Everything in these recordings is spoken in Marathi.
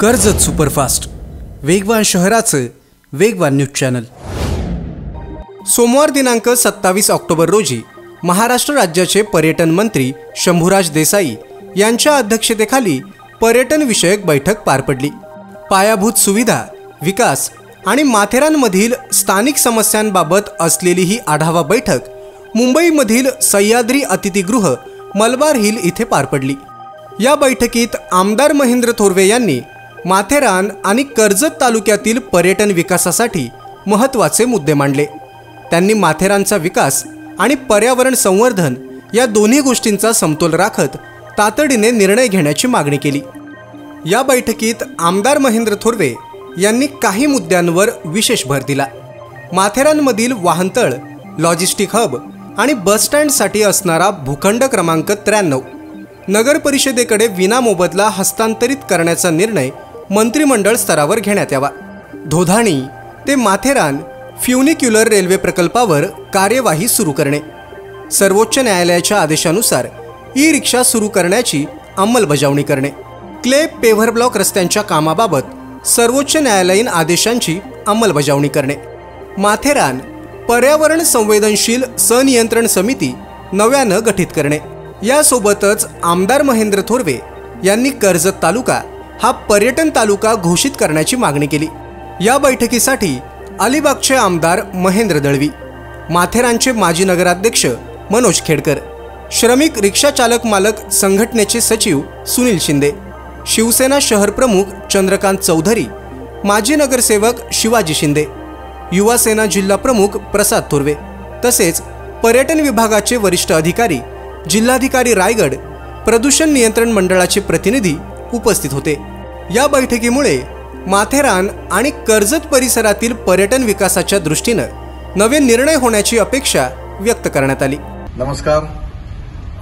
कर्जत सुपरफास्ट वेगवान शहराचं वेगवान न्यूज चॅनल। सोमवार दिनांक 27 ऑक्टोबर रोजी महाराष्ट्र राज्याचे पर्यटन मंत्री शंभूराज देसाई यांच्या अध्यक्षतेखाली पर्यटन विषयक बैठक पार पडली। पायाभूत सुविधा, विकास आणि माथेरानमधील स्थानिक समस्यांबाबत असलेली ही आढावा बैठक मुंबईमधील सह्याद्री अतिथीगृह मलबार हिल इथे पार पडली। या बैठकीत आमदार महेंद्र थोरवे यांनी माथेरान आणि कर्जत तालुक्यातील पर्यटन विकासासाठी महत्त्वाचे मुद्दे मांडले। त्यांनी माथेरानचा विकास आणि पर्यावरण संवर्धन या दोन्ही गोष्टींचा समतोल राखत तातडीने निर्णय घेण्याची मागणी केली। या बैठकीत आमदार महेंद्र थोरवे यांनी काही मुद्द्यांवर विशेष भर दिला। माथेरानमधील वाहनतळ, लॉजिस्टिक हब आणि बस स्टँडसाठी असणारा भूखंड क्रमांक 93 नगर परिषदेकडे विनामोबदला हस्तांतरित करण्याचा निर्णय मंत्रिमंडळ स्तरावर घेण्यात यावा। धोधाणी ते माथेरान फ्युनिक्युलर रेल्वे प्रकल्पावर कार्यवाही सुरू करणे, सर्वोच्च न्यायालयाच्या आदेशानुसार ई-रिक्षा सुरू करण्याची अंमलबजावणी करणे, क्ले पेव्हर ब्लॉक रस्त्यांच्या कामाबाबत सर्वोच्च न्यायालयीन आदेशांची अंमलबजावणी करणे, माथेरान पर्यावरण संवेदनशील सनियंत्रण समिती नव्यानं गठीत करणे। यासोबतच आमदार महेंद्र थोरवे यांनी कर्जत तालुका हा पर्यटन तालुका घोषित करण्याची मागणी केली। या बैठकीसाठी अलिबागचे आमदार महेंद्र दळवी, माथेरानचे माजी नगराध्यक्ष मनोज खेडकर, श्रमिक रिक्षा चालक मालक संघटनेचे सचिव सुनील शिंदे, शिवसेना शहर प्रमुख चंद्रकांत चौधरी, माजी नगरसेवक शिवाजी शिंदे, युवा सेना जिल्हा प्रमुख प्रसाद थोरवे तसेच पर्यटन विभागाचे वरिष्ठ अधिकारी, जिल्हाधिकारी रायगड, प्रदूषण नियंत्रण मंडळाचे प्रतिनिधी उपस्थित होते। या बैठकीमुळे माथेरान आणि कर्जत परिसरातील पर्यटन विकासाच्या दृष्टीनं नवे निर्णय होण्याची अपेक्षा व्यक्त करण्यात आली। नमस्कार।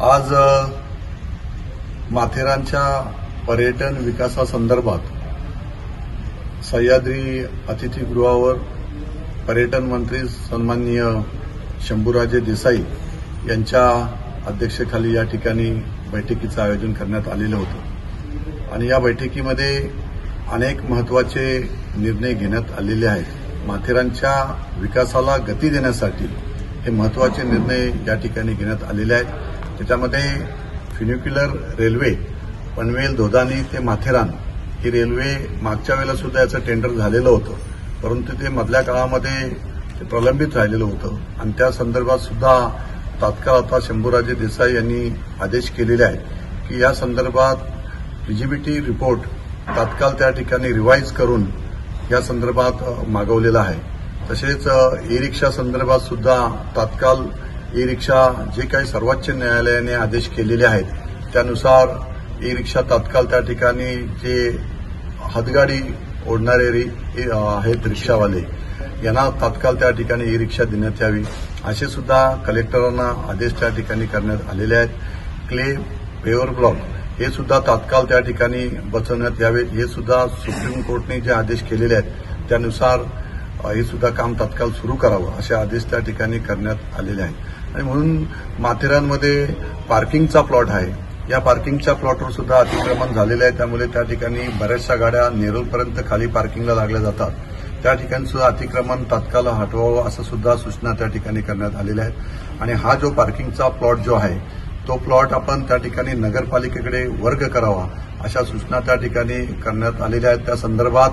आज माथेरानच्या पर्यटन विकासासंदर्भात सह्याद्री अतिथीगृहावर पर्यटन मंत्री सन्माननीय शंभूराजे देसाई यांच्या अध्यक्षतेखाली या ठिकाणी बैठकीचं आयोजन करण्यात आलेलं होतं आणि या बैठकीमध्ये अनेक महत्त्वाचे निर्णय घेण्यात आलेले आहेत। माथेरानच्या विकासाला गती देण्यासाठी हे महत्त्वाचे निर्णय या ठिकाणी घेण्यात आलेले आहेत। त्याच्यामध्ये फ्युनिक्युलर रेल्वे पनवेल धोधाणी ते माथेरान ही रेल्वे मागच्या वेळेला सुद्धा याचं टेंडर झालेलं होतं, परंतु ते मधल्या काळामध्ये ते प्रलंबित राहिलेलं होतं आणि त्या संदर्भात सुद्धा तात्काळ आता शंभूराजे देसाई यांनी आदेश केलेले आहेत की या संदर्भात फिजिबिलिटी रिपोर्ट तात्काळ त्या ठिकाणी रिवाईज करून या संदर्भात मागवलेला आहे। तसेच ई-रिक्षा संदर्भात सुद्धा तात्काळ ई-रिक्षा जे काही सर्वोच्च न्यायालयाने आदेश केलेले आहेत त्यानुसार ई-रिक्षा तात्काळ त्या ठिकाणी जे हातगाडी ओढणारे आहेत रिक्षावाले यांना तात्काळ त्या ठिकाणी ई-रिक्षा देण्यात यावी असे सुद्धा कलेक्टरांना आदेश त्या ठिकाणी करण्यात आलेले आहेत। क्ले पेव्हर ब्लॉक हे सुद्धा तात्काळ त्या ठिकाणी बसवण्यात यावेत, हे सुद्धा सुप्रीम कोर्टने जे आदेश केलेले आहेत त्यानुसार हे सुद्धा काम तात्काळ सुरू करावं असे आदेश त्या ठिकाणी करण्यात आलेले आहेत। आणि म्हणून माथेरानमध्ये पार्किंगचा प्लॉट आहे, या पार्किंगच्या प्लॉटवर सुद्धा अतिक्रमण झालेलं आहे, त्यामुळे त्या ठिकाणी बऱ्याचशा गाड्या नेरूळपर्यंत खाली पार्किंगला लागल्या जातात। त्या ठिकाणी सुद्धा अतिक्रमण तात्काळ हटवावं असं सुद्धा सूचना त्या ठिकाणी करण्यात आलेल्या आहेत। आणि हा जो पार्किंगचा प्लॉट जो आहे तो प्लॉट आपण त्या ठिकाणी नगरपालिकेकडे वर्ग करावा अशा सूचना त्या ठिकाणी करण्यात आलेल्या आहेत। त्या संदर्भात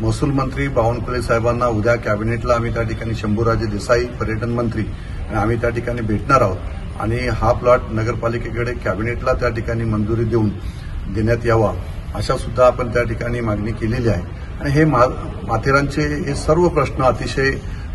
महसूल मंत्री बावनकुळे साहेबांना उद्या कॅबिनेटला आम्ही त्या ठिकाणी शंभूराजे देसाई पर्यटन मंत्री आणि आम्ही त्या ठिकाणी भेटणार आहोत आणि हा प्लॉट नगरपालिकेकडे कॅबिनेटला त्या ठिकाणी मंजुरी देण्यात यावा अशा सुद्धा आपण त्या ठिकाणी मागणी केलेली आहे। आणि हे माथेरानचे हे सर्व प्रश्न अतिशय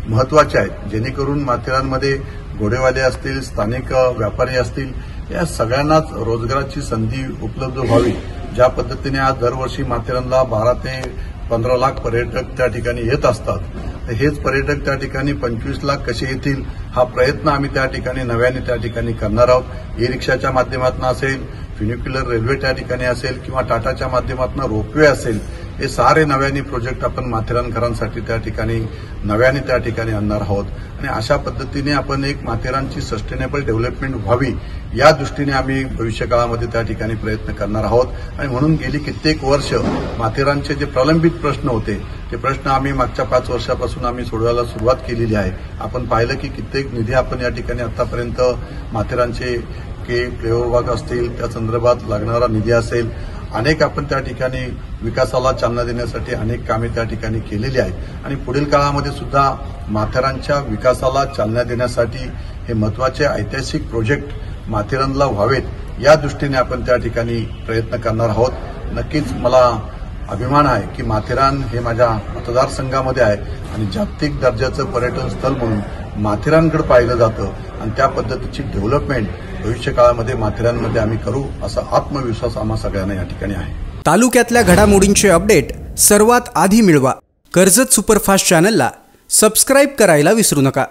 महत्त्वाचे आहेत, जेणेकरून माथेरानमध्ये घोडेवाले असतील, स्थानिक व्यापारी असतील, या सगळ्यांनाच रोजगाराची संधी उपलब्ध व्हावी। ज्या पद्धतीने आज दरवर्षी माथेरानला 12 ते 15 लाख पर्यटक त्या ठिकाणी येत असतात, तर हेच पर्यटक त्या ठिकाणी 25 लाख कसे येतील हा प्रयत्न आम्ही त्या ठिकाणी नव्याने त्या ठिकाणी करणार आहोत। ई-रिक्षाच्या माध्यमातून असेल, फ्युनिक्युलर रेल्वे त्या ठिकाणी असेल किंवा टाटाच्या माध्यमातून रोपवे असेल, हे सारे नव्याने प्रोजेक्ट आपण माथेरानकरांसाठी त्या ठिकाणी नव्याने त्या ठिकाणी आणणार आहोत आणि अशा पद्धतीने आपण एक माथेरानची सस्टेनेबल डेव्हलपमेंट व्हावी या दृष्टीने आम्ही भविष्यकाळामध्ये त्या ठिकाणी प्रयत्न करणार आहोत आणि म्हणून गेली कित्येक वर्ष माथेरानचे जे प्रलंबित प्रश्न होते ते प्रश्न आम्ही मागच्या 5 वर्षापासून आम्ही सोडवायला सुरुवात केलेली आहे। आपण पाहिलं की कित्येक निधी आपण या ठिकाणी आतापर्यंत माथेरानचे विभाग असतील त्या संदर्भात लागणारा निधी असेल अनेक आपण त्या ठिकाणी विकासाला चालना देण्यासाठी अनेक कामे त्या ठिकाणी केलेली आहेत आणि पुढील काळामध्ये सुद्धा माथेरानच्या विकासाला चालना देण्यासाठी हे महत्वाचे ऐतिहासिक प्रोजेक्ट माथेरानला व्हावेत या दृष्टीने आपण त्या ठिकाणी प्रयत्न करणार आहोत। नक्कीच मला अभिमान आहे की माथेरान हे माझ्या मतदारसंघामध्ये आहे आणि जागतिक दर्जाचं पर्यटन स्थळ म्हणून माथेरानकडे पाहिलं जातं आणि त्या पद्धतीची डेव्हलपमेंट भविष्य काळामध्ये माथेरानमध्ये आम्ही करू असा आत्मविश्वास आम्हा सगळ्यांना या ठिकाणी आहे। तालुक्यातल्या घडामोडींचे अपडेट सर्वात आधी मिळवा कर्जत सुपरफास्ट चॅनलला सबस्क्राईब करायला विसरू नका।